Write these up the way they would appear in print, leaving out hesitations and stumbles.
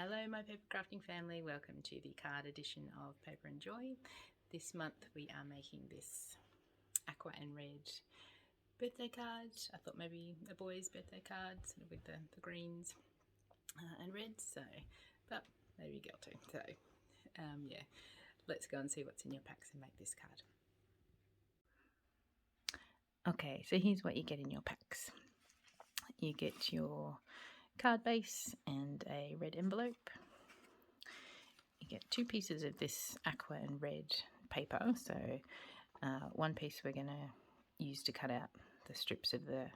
Hello my paper crafting family, welcome to the card edition of Paper and Joy. This month we are making this aqua and red birthday card. I thought maybe a boy's birthday card, sort of with the greens and reds, but maybe a girl too. Yeah, let's go and see what's in your packs and make this card. Okay, so here's what you get in your packs. You get your card base and a red envelope. You get 2 pieces of this aqua and red paper. So one piece we're going to use to cut out the strips of the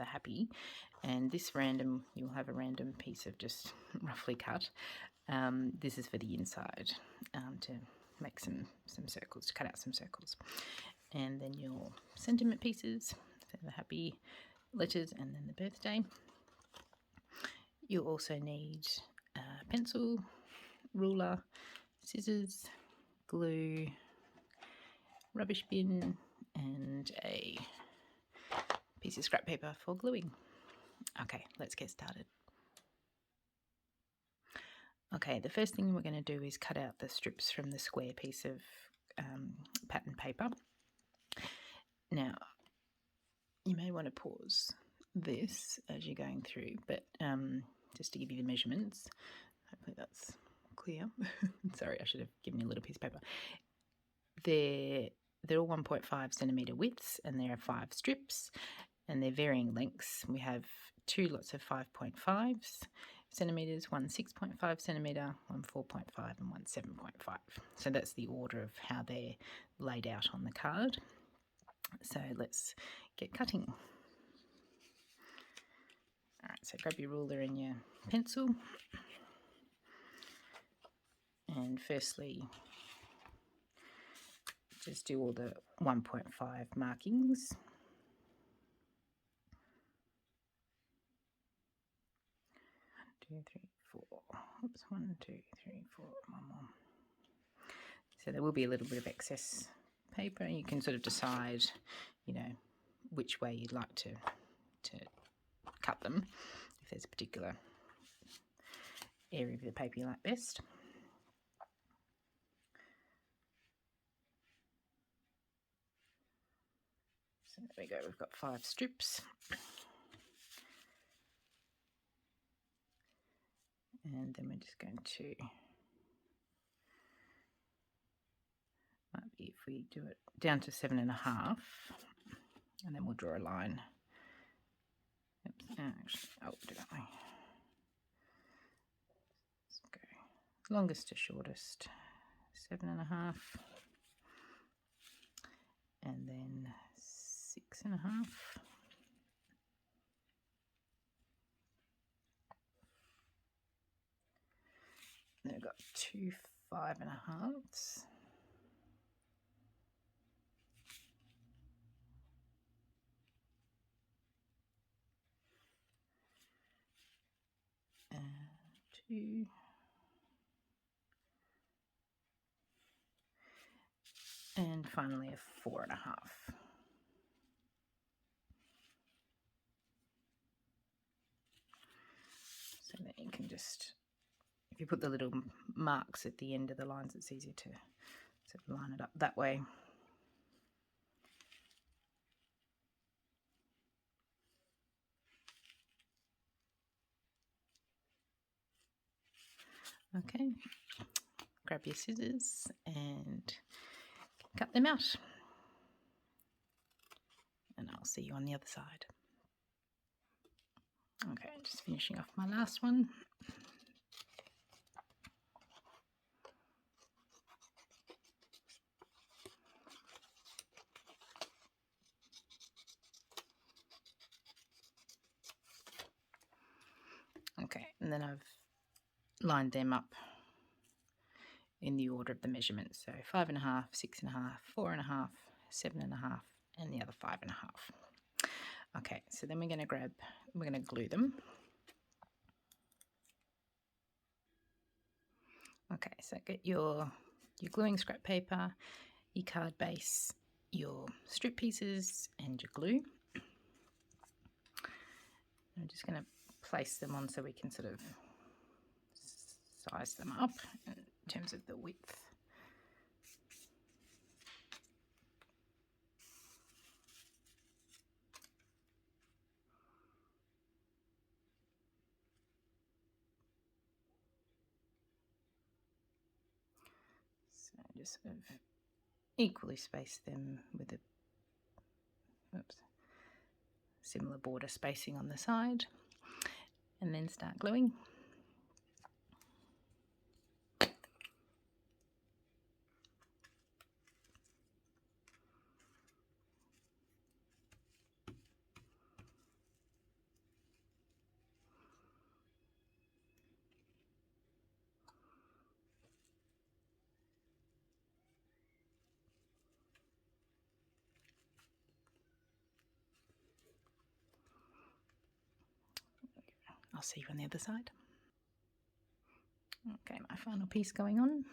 happy, and this random, you'll have a random piece of just roughly cut. This is for the inside, to make some circles, to cut out some circles. And then your sentiment pieces, so the happy letters and then the birthday. You'll also need a pencil, ruler, scissors, glue, rubbish bin, and a piece of scrap paper for gluing. Okay, let's get started. Okay, the first thing we're going to do is cut out the strips from the square piece of pattern paper. Now, you may want to pause this as you're going through, but just to give you the measurements. Hopefully that's clear. Sorry, I should have given you a little piece of paper. They're all 1.5 centimetre widths, and there are 5 strips, and they're varying lengths. We have 2 lots of 5.5 centimetres, one 6.5 centimetre, one 4.5, and one 7.5. So that's the order of how they're laid out on the card. So let's get cutting. Alright, so grab your ruler and your pencil, and firstly just do all the 1.5 markings. Two, three, four. Oops, 1, 2, 3, 4, one more. So there will be a little bit of excess paper. You can sort of decide, which way you'd like to cut them, if there's a particular area of the paper you like best. So there we go, we've got 5 strips. And then we're just going to, might be if we do it down to 7.5, and then we'll draw a line. Oops, actually, we'll do it that way. Let's go longest to shortest, 7.5, and then 6.5. Then we've got 2 5.5s. And 2. And finally a 4.5. So then you can just, if you put the little marks at the end of the lines, it's easier to sort of line it up that way. Okay, grab your scissors and cut them out. And I'll see you on the other side. Okay, just finishing off my last one. Okay, and then I've lined them up in the order of the measurements. So 5.5, 6.5, 4.5, 7.5, and the other 5.5. Okay, so then we're going to glue them. Okay, so get your gluing scrap paper, your card base, your strip pieces, and your glue. I'm just going to place them on so we can sort of size them up in terms of the width. So just sort of equally space them with a similar border spacing on the side, and then start gluing. I'll see you on the other side. Okay, my final piece going on.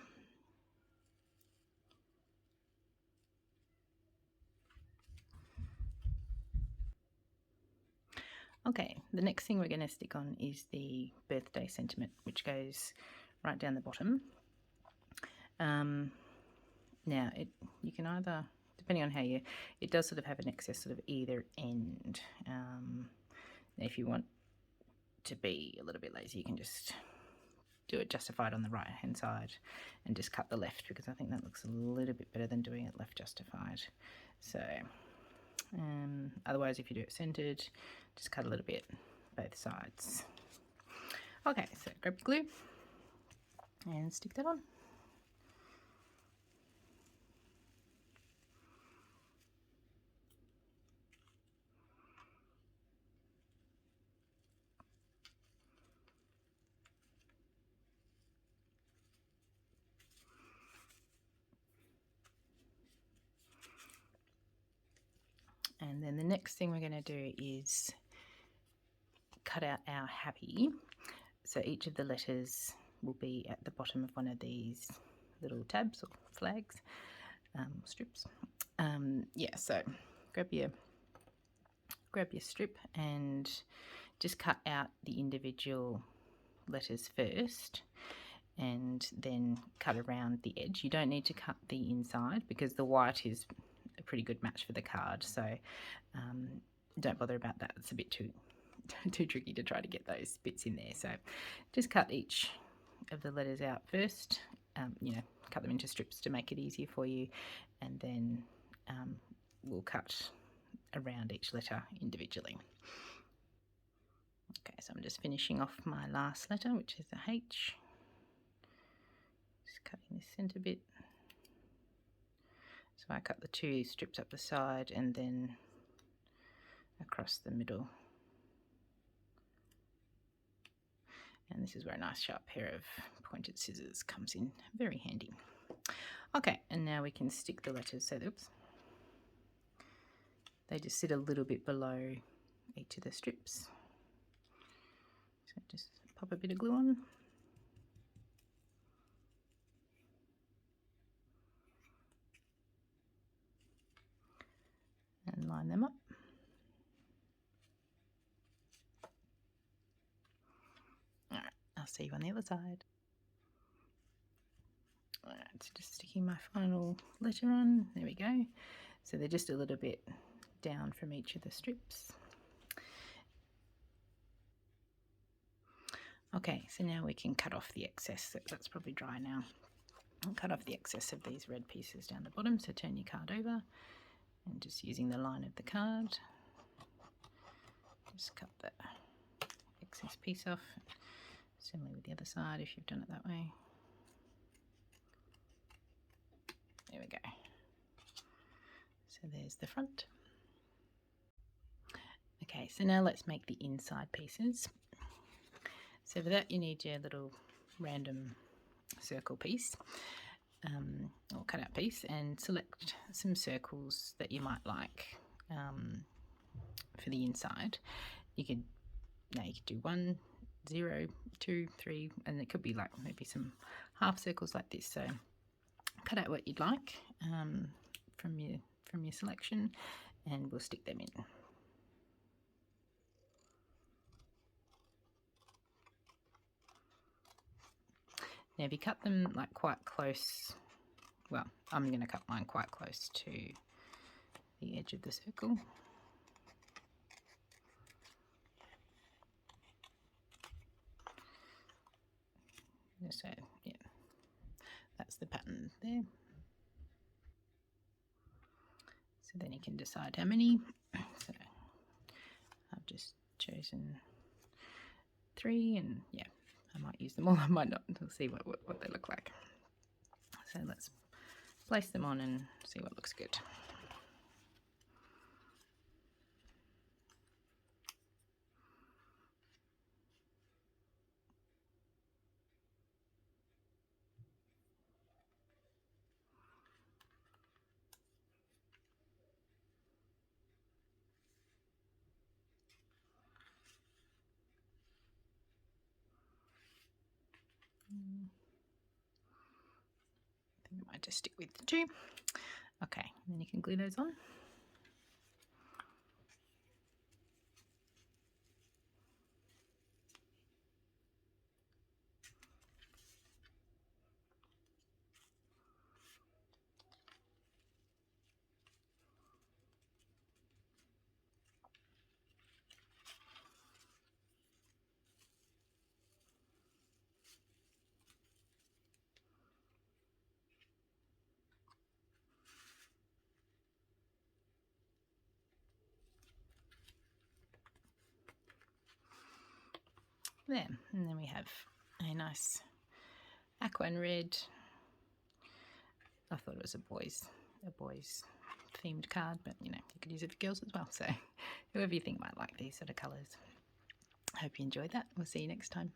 Okay, the next thing we're going to stick on is the birthday sentiment, which goes right down the bottom. Now, you can either, depending on how it does sort of have an excess sort of either end. If you want to be a little bit lazy, you can just do it justified on the right hand side and just cut the left, because I think that looks a little bit better than doing it left justified. So otherwise, if you do it centered, just cut a little bit both sides. Okay, so grab glue and stick that on. And then the next thing we're going to do is cut out our happy. So each of the letters will be at the bottom of one of these little tabs or flags, strips. Yeah, so grab your strip and just cut out the individual letters first, and then cut around the edge. You don't need to cut the inside because the white is a pretty good match for the card, so don't bother about that. It's a bit too tricky to try to get those bits in there. So just cut each of the letters out first, cut them into strips to make it easier for you, and then we'll cut around each letter individually. Okay, so I'm just finishing off my last letter, which is the H. Just cutting this centre bit. So I cut the two strips up the side and then across the middle. And this is where a nice sharp pair of pointed scissors comes in very handy. Okay, and now we can stick the letters. So, oops, they just sit a little bit below each of the strips. So just pop a bit of glue on. And line them up. Alright, I'll see you on the other side. Alright, so just sticking my final letter on. There we go. So they're just a little bit down from each of the strips. Okay, so now we can cut off the excess. That's probably dry now. I'll cut off the excess of these red pieces down the bottom. So turn your card over and just using the line of the card, just cut that excess piece off. Similarly with the other side if you've done it that way. There we go. So there's the front. Okay, so now let's make the inside pieces. So for that you need your little random circle piece, or cut out piece, and select some circles that you might like for the inside. You could do 1, 0, 2, 3, and it could be like maybe some half circles like this. So cut out what you'd like from your selection, and we'll stick them in. Now if you cut them like quite close, well, I'm going to cut mine quite close to the edge of the circle. So yeah, that's the pattern there. So then you can decide how many. So I've just chosen 3, and yeah, I might use them all, I might not. We'll see what they look like. So let's place them on and see what looks good. I think I might just stick with the 2. Okay, and then you can glue those on. There, and then we have a nice aqua and red. I thought it was a boys themed card, but you know, you could use it for girls as well. So whoever you think might like these sort of colours. I hope you enjoyed that. We'll see you next time.